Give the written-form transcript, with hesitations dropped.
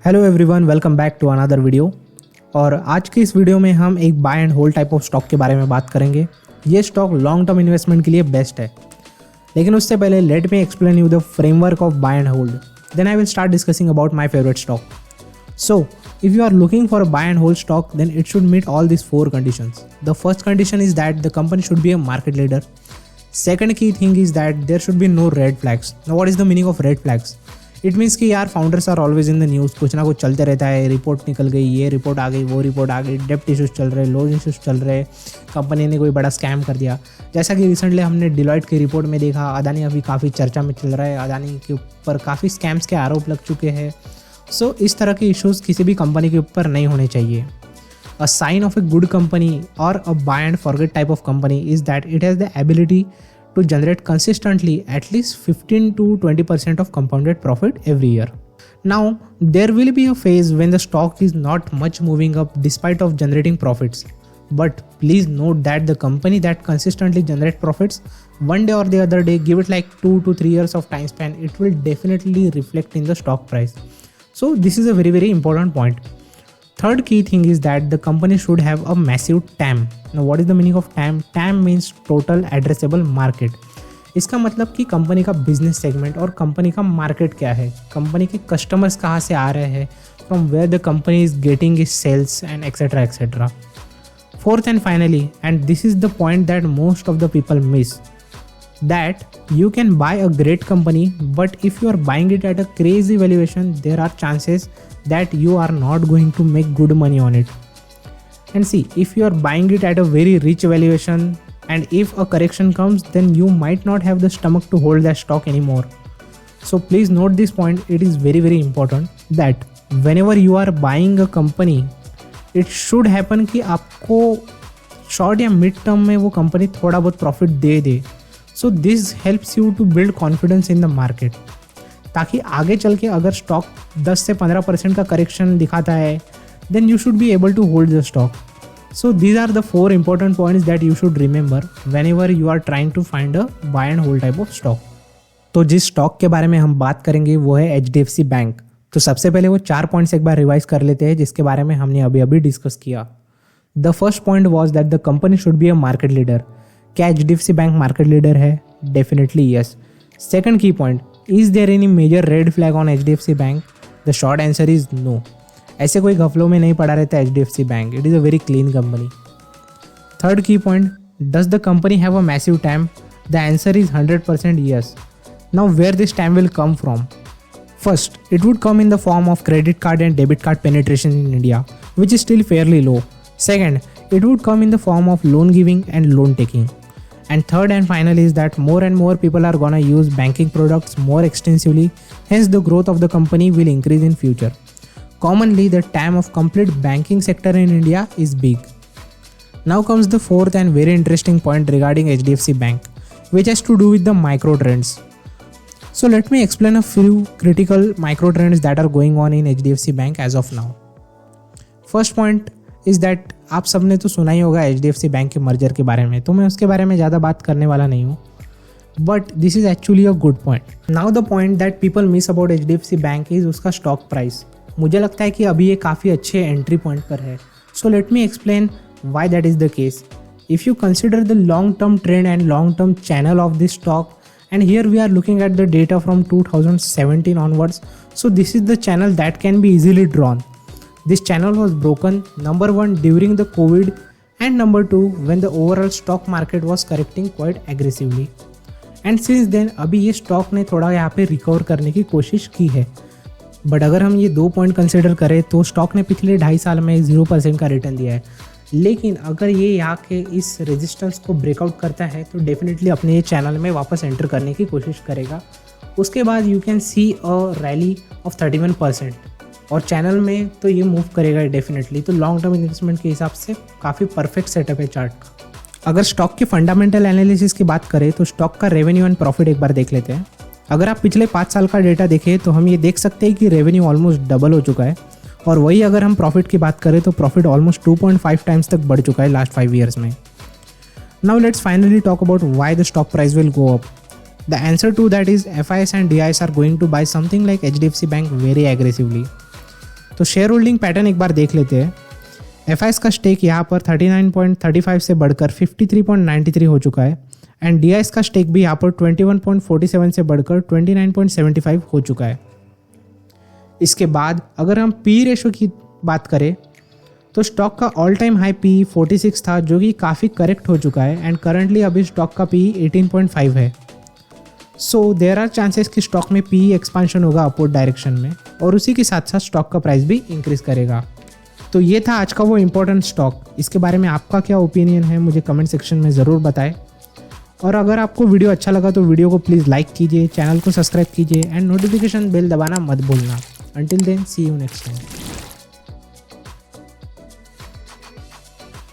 Hello everyone, welcome back to another video. और आज की इस वीडियो में हम एक buy and hold type of stock के बारे में बात करेंगे। ये स्टॉक लॉन्ग टर्म इन्वेस्टमेंट के लिए बेस्ट है, लेकिन उससे पहले let me explain you the framework of buy and hold, then I will start discussing about my favourite stock. So if you are looking for a buy and hold stock, then it should meet all these four conditions. The first condition is that the company should be a market leader. Second key thing is that there should be no red flags. Now what is the meaning of red flags? It means कि यार founders are always in the news, कुछ ना कुछ चलते रहता है, report निकल गई, ये रिपोर्ट आ गई, वो रिपोर्ट आ गई, डेप्ट इशूज़ चल रहे, लोन इशूज़ चल रहे, कंपनी ने कोई बड़ा स्कैम कर दिया। जैसा कि रिसेंटली हमने डिलॉयट की रिपोर्ट में देखा, अदानी अभी काफ़ी चर्चा में चल रहा है, अदानी के ऊपर काफ़ी स्कैम्स के आरोप लग चुके हैं। सो इस तरह के इश्यूज़ किसी भी कंपनी के ऊपर नहीं होने चाहिए। A sign of a good company और a buy and forget type of company is that it has the ability to generate consistently at least 15 to 20% of compounded profit every year. Now, there will be a phase when the stock is not much moving up despite of generating profits. But please note that the company that consistently generates profits, one day or the other day, give it like 2 to 3 years of time span, it will definitely reflect in the stock price. So this is a very, very important point. Third key thing is that the company should have a massive TAM. Now what is the meaning of TAM? TAM means total addressable market. इसका मतलब कि company का business segment और company का market क्या है, company के customers कहाँ से आ रहे हैं, from where the company is getting is sales and etcetera etcetera. Fourth and finally, and this is the point that most of the people miss, that you can buy a great company, but if you are buying it at a crazy valuation, there are chances that you are not going to make good money on it. And see, if you are buying it at a very rich valuation and if a correction comes, then you might not have the stomach to hold that stock anymore. So please note this point, it is very, very important that whenever you are buying a company, it should happen कि आपको short या mid term में वो company थोड़ा बहुत profit दे दे। So this helps you to build confidence in the market, ताकि आगे चल के अगर स्टॉक 10 से 15% का करेक्शन दिखाता है, then you should be able to hold the stock. So these are the 4 important points that you should remember whenever you are trying to find a buy and hold type of stock. तो जिस stock के बारे में हम बात करेंगे वो है HDFC बैंक। तो सबसे पहले वो 4 पॉइंट्स एक बार रिवाइज कर लेते हैं जिसके बारे में हमने अभी अभी डिस्कस किया। The first point was that the company should be a market leader. क्या HDFC बैंक मार्केट लीडर है? Definitely yes. Second key point, is there any major red flag on HDFC bank? The short answer is no. ऐसे कोई घपलों में नहीं पड़ा रहता HDFC bank, it is a very clean company. Third key point, does the company have a massive TAM? The answer is 100% yes. Now where this TAM will come from? First, it would come in the form of credit card and debit card penetration in India, which is still fairly low. Second, it would come in the form of loan giving and loan taking. And third and final is that more and more people are gonna use banking products more extensively, hence the growth of the company will increase in future. Commonly, the TAM of complete banking sector in India is big. Now comes the fourth and very interesting point regarding HDFC Bank, which has to do with the micro trends. So let me explain a few critical micro trends that are going on in HDFC Bank as of now. First point is that आप सबने तो सुना ही होगा HDFC bank के merger के बारे में, तो मैं उसके बारे में ज़्यादा बात करने वाला नहीं हूँ, but this is actually a good point. Now the point that people miss about HDFC bank is उसका स्टॉक प्राइस। मुझे लगता है कि अभी ये काफ़ी अच्छे एंट्री पॉइंट पर है। So let me explain why that is the case. If you consider the long term trend and long term channel of this stock, and here we are looking at the data from 2017 onwards, so this is the channel that can be easily drawn. This channel was broken, number 1 during the COVID, and number 2 when the overall stock market was correcting quite aggressively. And since then अभी ये stock ने थोड़ा यहाँ पे recover करने की कोशिश की है, बट अगर हम ये 2 पॉइंट कंसिडर करें तो स्टॉक ने पिछले 2.5 साल में 0% का रिटर्न दिया है। लेकिन अगर ये यहाँ के इस रेजिस्टेंस को ब्रेकआउट करता है तो डेफिनेटली अपने ये चैनल में वापस एंटर करने की कोशिश करेगा। उसके बाद you can see a rally of 31%, और चैनल में तो ये मूव करेगा डेफिनेटली। तो लॉन्ग टर्म इन्वेस्टमेंट के हिसाब से काफ़ी परफेक्ट सेटअप है चार्ट का। अगर स्टॉक के फंडामेंटल एनालिसिस की बात करें तो स्टॉक का रेवेन्यू एंड प्रॉफिट एक बार देख लेते हैं। अगर आप पिछले 5 साल का डेटा देखें तो हम ये देख सकते हैं कि रेवेन्यू ऑलमोस्ट डबल हो चुका है, और वही अगर हम प्रॉफिट की बात करें तो प्रॉफिट ऑलमोस्ट 2.5 टाइम्स तक बढ़ चुका है लास्ट 5 ईयर्स में। Now let's finally talk about why the stock price will go up. The answer to that is FIs and DIs are going to buy something like HDFC Bank very aggressively. तो share holding pattern एक बार देख लेते हैं। FIS का stake यहाँ पर 39.35 से बढ़कर 53.93 हो चुका है एंड डीआईएस का स्टेक भी यहाँ पर 21.47 से बढ़कर 29.75 हो चुका है। इसके बाद अगर हम पी रेशो की बात करें तो स्टॉक का ऑल टाइम हाई पी 46 था, जो कि काफ़ी करेक्ट हो चुका है एंड करंटली अभी स्टॉक का पी 18.5 है। सो देयर आर चांसेस कि स्टॉक में पी एक्सपांशन होगा अपवर्ड डायरेक्शन में और उसी के साथ साथ स्टॉक का प्राइस भी इंक्रीज करेगा। तो ये था आज का वो इम्पोर्टेंट स्टॉक। इसके बारे में आपका क्या ओपिनियन है मुझे कमेंट सेक्शन में ज़रूर बताएं। और अगर आपको वीडियो अच्छा लगा तो वीडियो को प्लीज़ लाइक कीजिए, चैनल को सब्सक्राइब कीजिए एंड नोटिफिकेशन बेल दबाना मत भूलना। Until then see you next time.